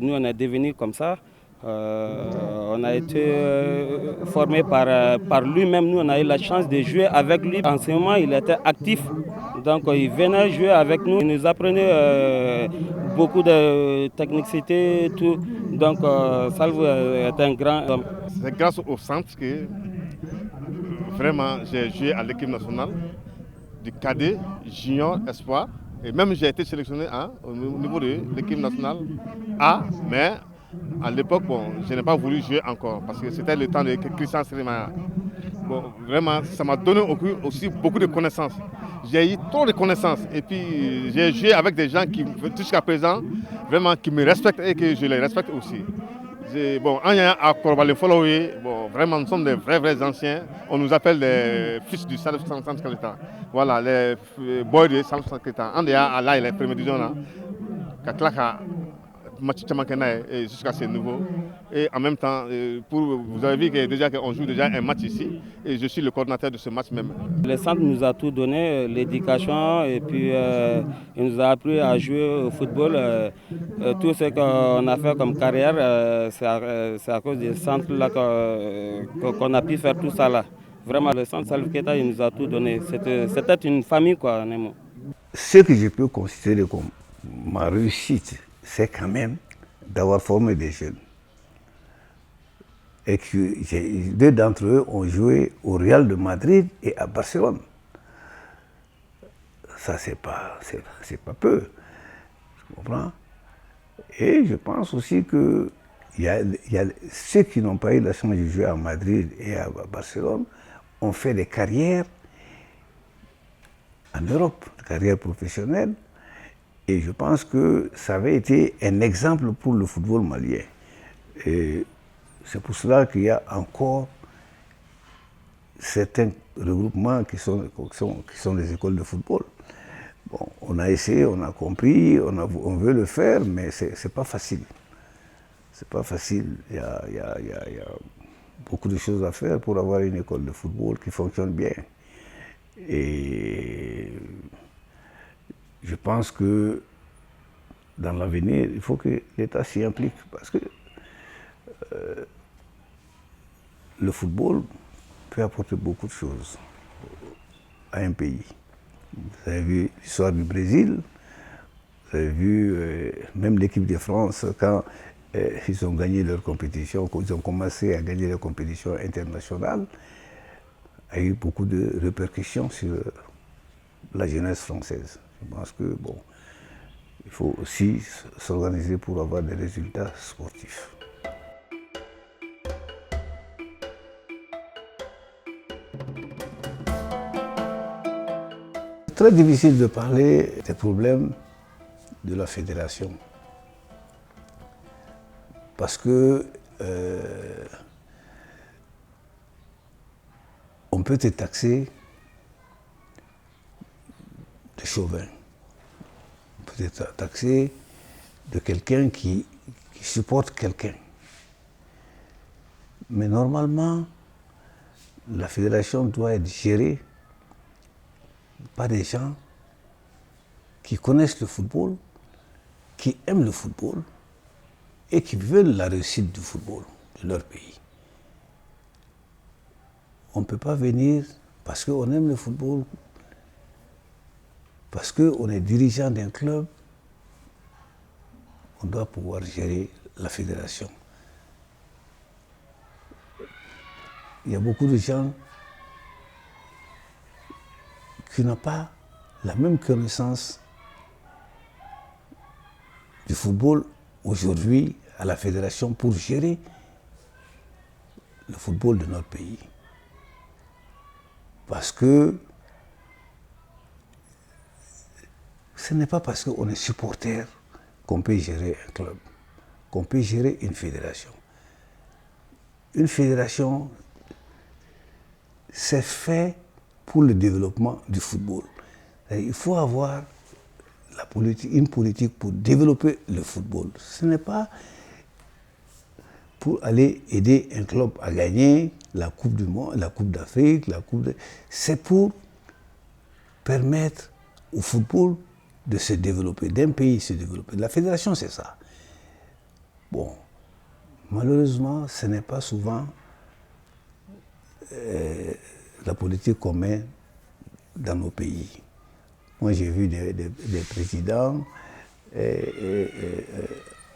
nous on est devenus comme ça. On a été formé par lui-même. Nous, on a eu la chance de jouer avec lui. En ce moment, il était actif. Donc, il venait jouer avec nous. Il nous apprenait beaucoup de technicité, tout. Donc, Salif est un grand homme. C'est grâce au centre que vraiment j'ai joué à l'équipe nationale du cadet, junior, espoir. Et même j'ai été sélectionné au niveau de l'équipe nationale A, mais à l'époque, bon, je n'ai pas voulu jouer encore parce que c'était le temps de Christian Srimaya. Bon, vraiment, ça m'a donné aussi beaucoup de connaissances. J'ai eu trop de connaissances et puis j'ai joué avec des gens qui, jusqu'à présent, vraiment, qui me respectent et que je les respecte aussi. Bon, à Korbalé Followé, bon, vraiment, nous sommes des vrais anciens. On nous appelle les fils du Salif Santan Kalita. Voilà, les boys de Salif Santan Kalita. On est à là, les premières divisions là. Et jusqu'à ce niveau. Et en même temps, vous avez vu que déjà qu'on joue déjà un match ici et je suis le coordinateur de ce match même. Le centre nous a tout donné, l'éducation, et puis il nous a appris à jouer au football. Tout ce qu'on a fait comme carrière, c'est à cause du centre là qu'on a pu faire tout ça là. Vraiment, le centre Salif Keita, il nous a tout donné. C'était une famille, quoi. Ce que je peux considérer comme ma réussite, c'est quand même d'avoir formé des jeunes. Et que deux d'entre eux ont joué au Real de Madrid et à Barcelone. Ça, c'est pas peu. Tu comprends? Et je pense aussi que il y a ceux qui n'ont pas eu la chance de jouer à Madrid et à Barcelone ont fait des carrières en Europe, des carrières professionnelles. Et je pense que ça avait été un exemple pour le football malien. Et c'est pour cela qu'il y a encore certains regroupements qui sont des écoles de football. Bon, on a essayé, on a compris, on veut le faire, mais c'est pas facile. C'est pas facile. Il y a beaucoup de choses à faire pour avoir une école de football qui fonctionne bien. Et je pense que dans l'avenir, il faut que l'État s'y implique parce que le football peut apporter beaucoup de choses à un pays. Vous avez vu l'histoire du Brésil, vous avez vu même l'équipe de France quand ils ont gagné leur compétition, quand ils ont commencé à gagner leur compétition internationale, a eu beaucoup de répercussions sur la jeunesse française. Je pense que bon, il faut aussi s'organiser pour avoir des résultats sportifs. C'est très difficile de parler des problèmes de la fédération. Parce que on peut te taxer de chauvin. On peut te taxer de quelqu'un qui supporte quelqu'un. Mais normalement, la fédération doit être gérée par des gens qui connaissent le football, qui aiment le football et qui veulent la réussite du football de leur pays. On ne peut pas venir parce qu'on aime le football, parce qu'on est dirigeant d'un club, on doit pouvoir gérer la fédération. Il y a beaucoup de gens qui n'ont pas la même connaissance du football aujourd'hui à la fédération pour gérer le football de notre pays. Parce que ce n'est pas parce qu'on est supporter qu'on peut gérer un club, qu'on peut gérer une fédération. Une fédération, c'est fait pour le développement du football. Il faut avoir une politique pour développer le football. Ce n'est pas pour aller aider un club à gagner la Coupe du Monde, la Coupe d'Afrique, c'est pour permettre au football de se développer, d'un pays se développer. La fédération, c'est ça. Bon, malheureusement, ce n'est pas souvent la politique qu'on met dans nos pays. Moi, j'ai vu des présidents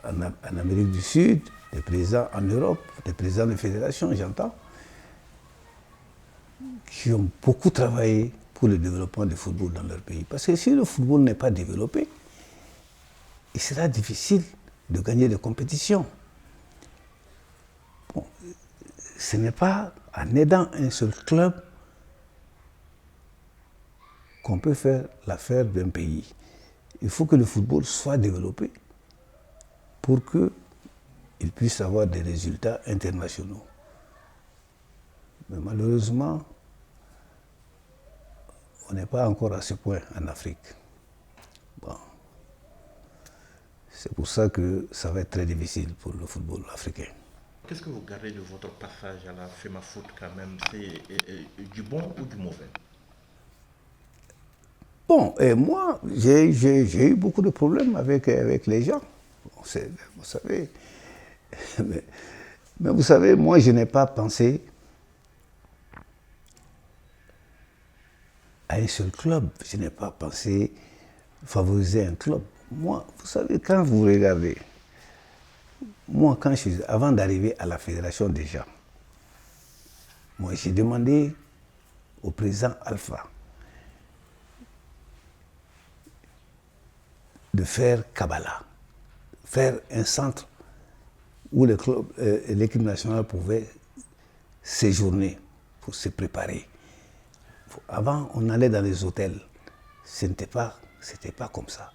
en Amérique du Sud, des présidents en Europe, des présidents de fédération, j'entends, qui ont beaucoup travaillé pour le développement du football dans leur pays. Parce que si le football n'est pas développé, il sera difficile de gagner des compétitions. Bon, ce n'est pas en aidant un seul club qu'on peut faire l'affaire d'un pays. Il faut que le football soit développé pour qu'il puisse avoir des résultats internationaux. Mais malheureusement, on n'est pas encore à ce point en Afrique. Bon. C'est pour ça que ça va être très difficile pour le football africain. Qu'est-ce que vous gardez de votre passage à la FEMAFOOT quand même? C'est du bon ou du mauvais? Bon, et moi, j'ai eu beaucoup de problèmes avec les gens. Vous savez. Mais vous savez, moi, je n'ai pas pensé à un seul club. Je n'ai pas pensé favoriser un club. Moi, vous savez, quand vous regardez moi, avant d'arriver à la fédération déjà, moi j'ai demandé au président Alpha de faire Kabbalah, faire un centre où l'équipe nationale pouvait séjourner pour se préparer. Avant, on allait dans les hôtels. C'était pas comme ça.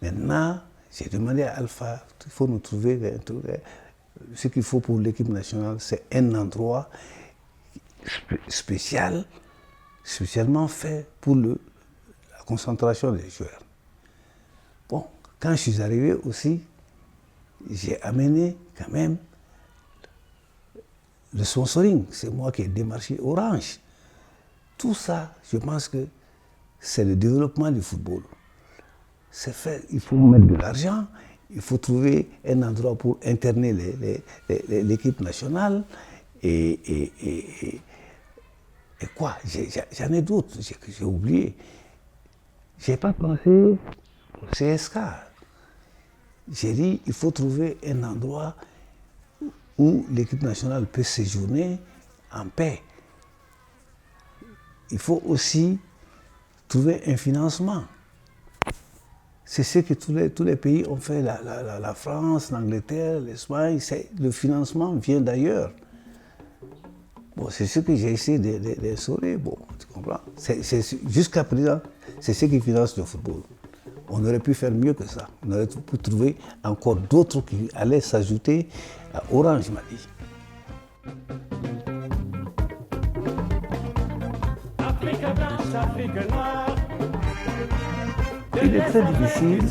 Maintenant, j'ai demandé à Alpha, il faut nous trouver ce qu'il faut pour l'équipe nationale, c'est un endroit spécialement fait pour la concentration des joueurs. Bon, quand je suis arrivé aussi, j'ai amené quand même le sponsoring. C'est moi qui ai démarché Orange. Tout ça, je pense que c'est le développement du football. C'est fait, il faut mettre de l'argent, il faut trouver un endroit pour interner l'équipe nationale et quoi, j'en ai d'autres, j'ai oublié. Je n'ai pas pensé au CSK. J'ai dit, il faut trouver un endroit où l'équipe nationale peut séjourner en paix. Il faut aussi trouver un financement. C'est ce que tous les pays ont fait, la France, l'Angleterre, l'Espagne. Le financement vient d'ailleurs. Bon, c'est ce que j'ai essayé d'instaurer. Bon, tu comprends? Jusqu'à présent, c'est ce qui finance le football. On aurait pu faire mieux que ça. On aurait pu trouver encore d'autres qui allaient s'ajouter à Orange, m'a dit. Il est très difficile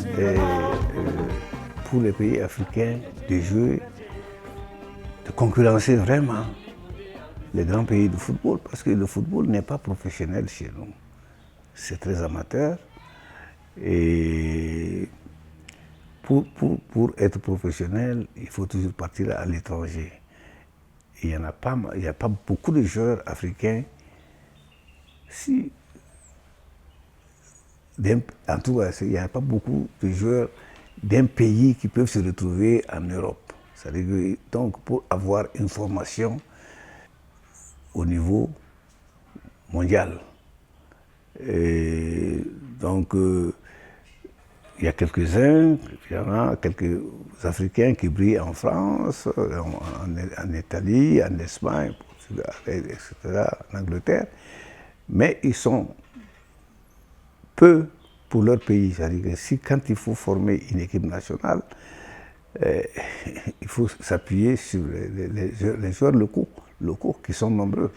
pour les pays africains de jouer, de concurrencer vraiment les grands pays du football, parce que le football n'est pas professionnel chez nous. C'est très amateur. Et pour être professionnel, il faut toujours partir à l'étranger. Il n'y a pas beaucoup de joueurs africains. En tout cas, il n'y a pas beaucoup de joueurs d'un pays qui peuvent se retrouver en Europe. Donc, pour avoir une formation au niveau mondial. Et donc, il y a quelques-uns, quelques Africains qui brillent en France, en Italie, en Espagne, Portugal, etc., en Angleterre, mais ils sont peu pour leur pays. C'est-à-dire que quand il faut former une équipe nationale, il faut s'appuyer sur les joueurs locaux qui sont nombreux.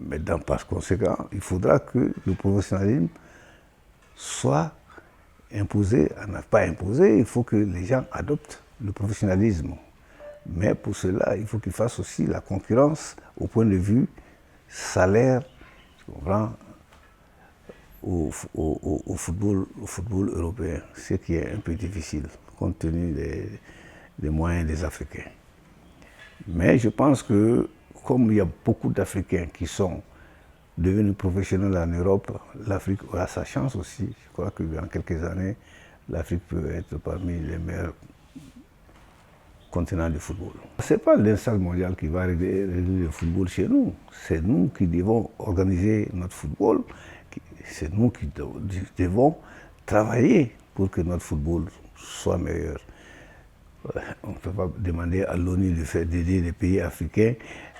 Maintenant, par conséquent, il faudra que le professionnalisme soit imposé, pas imposé, il faut que les gens adoptent le professionnalisme. Mais pour cela, il faut qu'ils fassent aussi la concurrence au point de vue salaire, tu comprends, au football européen, ce qui est un peu difficile, compte tenu des moyens des Africains. Mais je pense que, comme il y a beaucoup d'Africains qui sont devenus professionnels en Europe, l'Afrique aura sa chance aussi. Je crois que dans quelques années, l'Afrique peut être parmi les meilleurs continents du football. Ce n'est pas l'instance mondiale qui va régler le football chez nous. C'est nous qui devons organiser notre football. C'est nous qui devons travailler pour que notre football soit meilleur. On ne peut pas demander à l'ONU d'aider les pays africains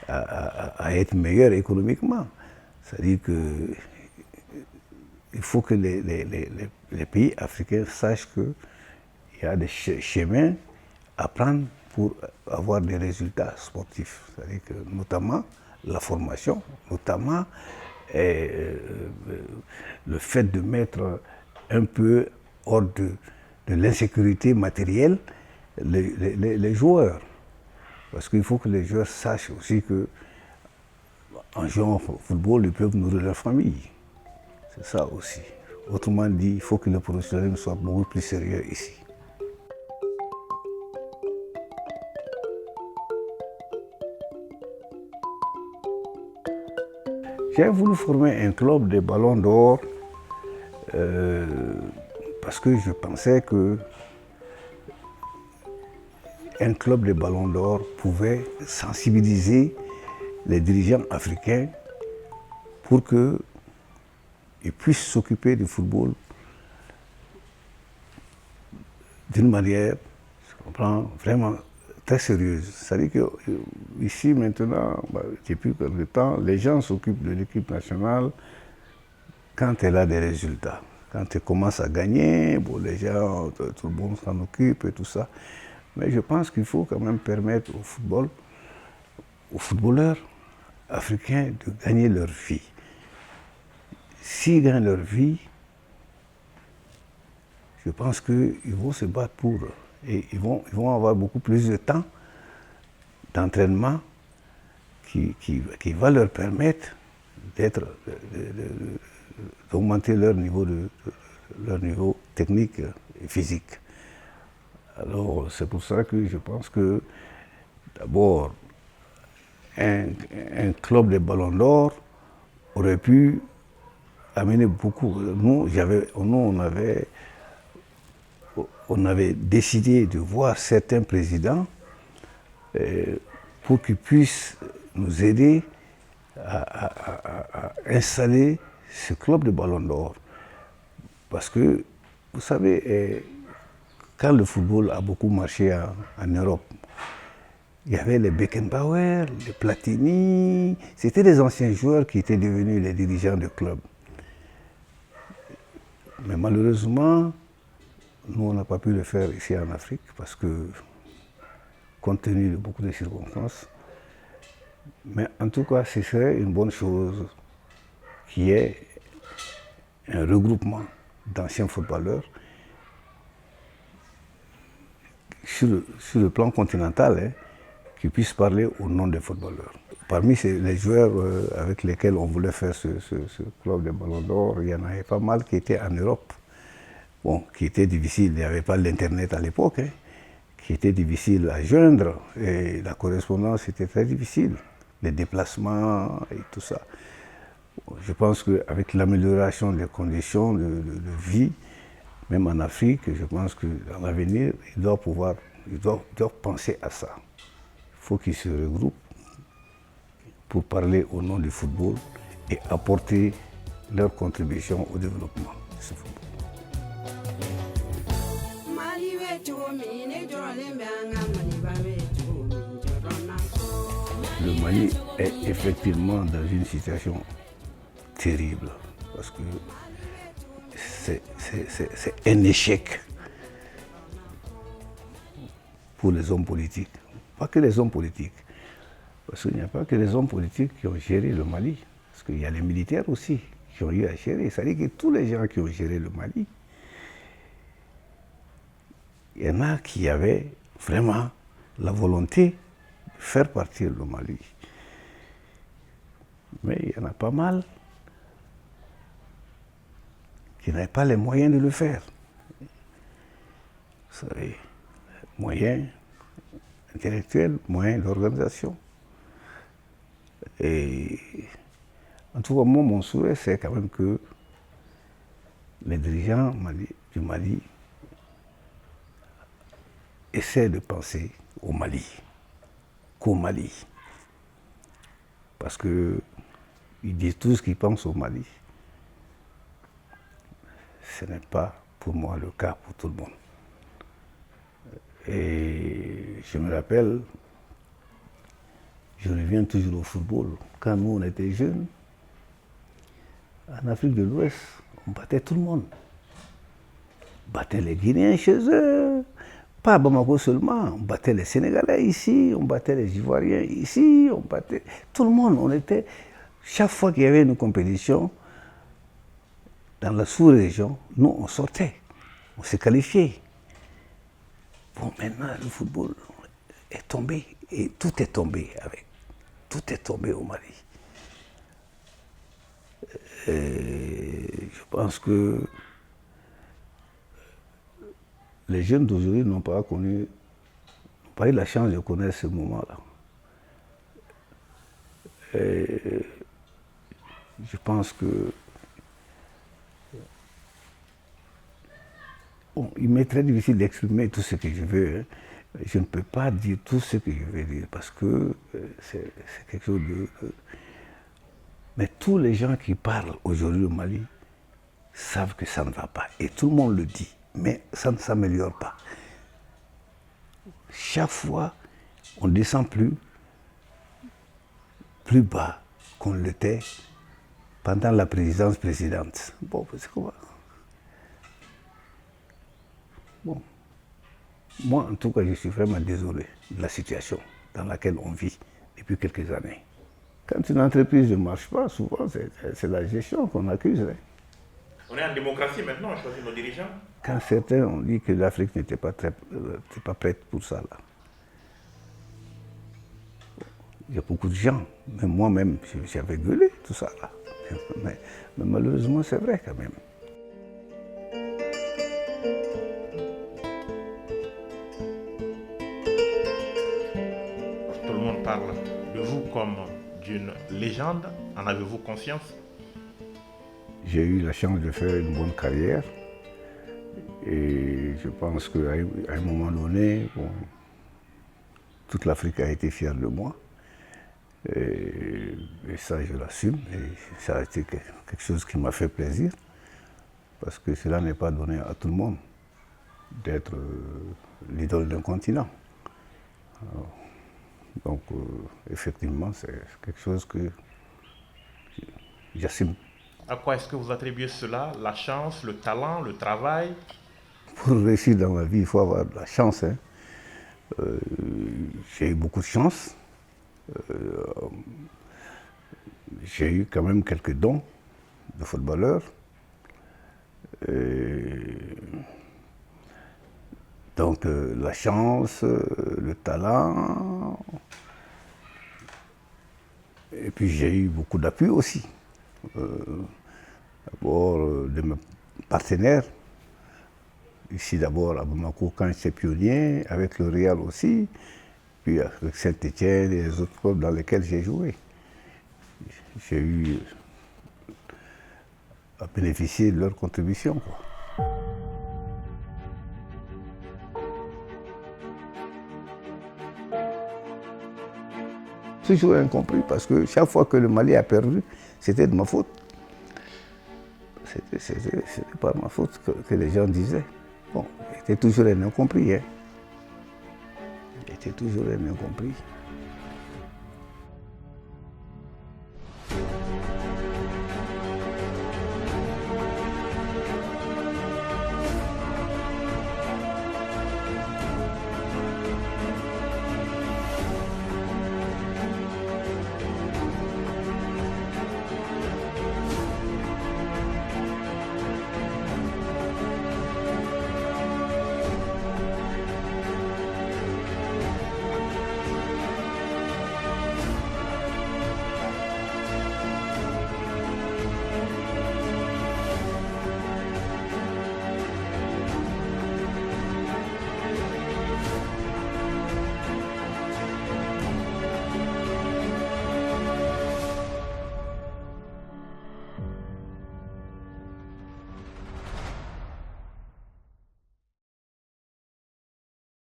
à être meilleurs économiquement. C'est-à-dire qu'il faut que les pays africains sachent qu'il y a des chemins à prendre pour avoir des résultats sportifs. C'est-à-dire que notamment la formation, notamment le fait de mettre un peu hors de l'insécurité matérielle les joueurs. Parce qu'il faut que les joueurs sachent aussi que en jouant au football, ils peuvent nourrir leur famille. C'est ça aussi. Autrement dit, il faut que le professionnalisme soit beaucoup plus sérieux ici. J'ai voulu former un club de ballons d'or parce que je pensais que un club de Ballon d'Or pouvait sensibiliser les dirigeants africains pour qu'ils puissent s'occuper du football d'une manière, je comprends, vraiment très sérieuse. C'est-à-dire qu'ici, maintenant, depuis quelque temps, les gens s'occupent de l'équipe nationale quand elle a des résultats. Quand elle commence à gagner, bon, les gens, tout le monde s'en occupe et tout ça. Mais je pense qu'il faut quand même permettre au football, aux footballeurs africains de gagner leur vie. S'ils gagnent leur vie, je pense qu'ils vont se battre pour. Et ils vont avoir beaucoup plus de temps d'entraînement qui va leur permettre d'augmenter leur niveau technique et physique. Alors c'est pour ça que je pense que d'abord un club de Ballon d'Or aurait pu amener beaucoup. Nous, on avait décidé de voir certains présidents pour qu'ils puissent nous aider à installer ce club de Ballon d'Or. Parce que, vous savez, quand le football a beaucoup marché en Europe, il y avait les Beckenbauer, les Platini, c'était des anciens joueurs qui étaient devenus les dirigeants de club. Mais malheureusement, nous, on n'a pas pu le faire ici en Afrique parce que, compte tenu de beaucoup de circonstances, mais en tout cas, ce serait une bonne chose qu'il y ait un regroupement d'anciens footballeurs sur le plan continental, qui puissent parler au nom des footballeurs. Parmi les joueurs avec lesquels on voulait faire ce club de Ballon d'Or, il y en avait pas mal qui étaient en Europe. Bon, qui était difficile, il n'y avait pas l'Internet à l'époque, qui était difficile à joindre, et la correspondance était très difficile, les déplacements et tout ça. Bon, je pense qu'avec l'amélioration des conditions de vie, même en Afrique, je pense que dans l'avenir, ils doivent penser à ça. Il faut qu'ils se regroupent pour parler au nom du football et apporter leur contribution au développement de ce football. Le Mali est effectivement dans une situation terrible parce que c'est un échec pour les hommes politiques. Pas que les hommes politiques, parce qu'il n'y a pas que les hommes politiques qui ont géré le Mali, parce qu'il y a les militaires aussi qui ont eu à gérer. C'est-à-dire que tous les gens qui ont géré le Mali, il y en a qui avaient vraiment la volonté de faire partir le Mali. Mais il y en a pas mal qui n'avaient pas les moyens de le faire. Vous savez, moyens intellectuels, moyens d'organisation. Et en tout cas, moi, mon souhait, c'est quand même que les dirigeants du Mali essaient de penser au Mali, qu'au Mali. Parce qu'ils disent tous qu'ils pensent au Mali. Ce n'est pas pour moi le cas pour tout le monde. Et je me rappelle, je reviens toujours au football, quand nous on était jeunes, en Afrique de l'Ouest, on battait tout le monde. On battait les Guinéens chez eux, pas à Bamako seulement, on battait les Sénégalais ici, on battait les Ivoiriens ici, on battait tout le monde. On était, chaque fois qu'il y avait une compétition, dans la sous-région, nous on sortait, on s'est qualifiés. Bon, maintenant le football est tombé, et tout est tombé au Mali. Et je pense que les jeunes d'aujourd'hui n'ont pas eu la chance de connaître ce moment-là. Et je pense que bon, il m'est très difficile d'exprimer tout ce que je veux, Je ne peux pas dire tout ce que je vais dire parce que c'est quelque chose de... Mais tous les gens qui parlent aujourd'hui au Mali savent que ça ne va pas. Et tout le monde le dit, mais ça ne s'améliore pas. Chaque fois, on descend plus bas qu'on l'était pendant la présidente. Bon, c'est comment? Bon. Moi, en tout cas, je suis vraiment désolé de la situation dans laquelle on vit depuis quelques années. Quand une entreprise ne marche pas, souvent, c'est la gestion qu'on accuse. Hein. On est en démocratie maintenant, on choisit nos dirigeants. Quand certains ont dit que l'Afrique n'était pas prête pour ça, là. Il y a beaucoup de gens, même moi-même, j'avais gueulé tout ça, là. Mais malheureusement, c'est vrai quand même. Tout le monde parle de vous comme d'une légende. En avez-vous conscience? J'ai eu la chance de faire une bonne carrière et je pense qu'à un moment donné, bon, toute l'Afrique a été fière de moi et ça je l'assume et ça a été quelque chose qui m'a fait plaisir parce que cela n'est pas donné à tout le monde d'être l'idole d'un continent. Alors, donc effectivement c'est quelque chose que j'assume. À quoi est-ce que vous attribuez cela? La chance, le talent, le travail? Pour réussir dans la vie, il faut avoir de la chance. Hein. J'ai eu beaucoup de chance. J'ai eu quand même quelques dons de footballeur. Donc la chance, le talent. Et puis j'ai eu beaucoup d'appui aussi. D'abord de mes partenaires, ici d'abord à Bamako quand j'étais pionnier, avec le Real aussi, puis avec Saint-Étienne et les autres clubs dans lesquels j'ai joué. J'ai eu à bénéficier de leur contribution, quoi. Toujours incompris parce que chaque fois que le Mali a perdu, c'était de ma faute. C'était pas ma faute que les gens disaient. Bon, j'étais toujours un incompris. Hein. J'étais toujours un incompris.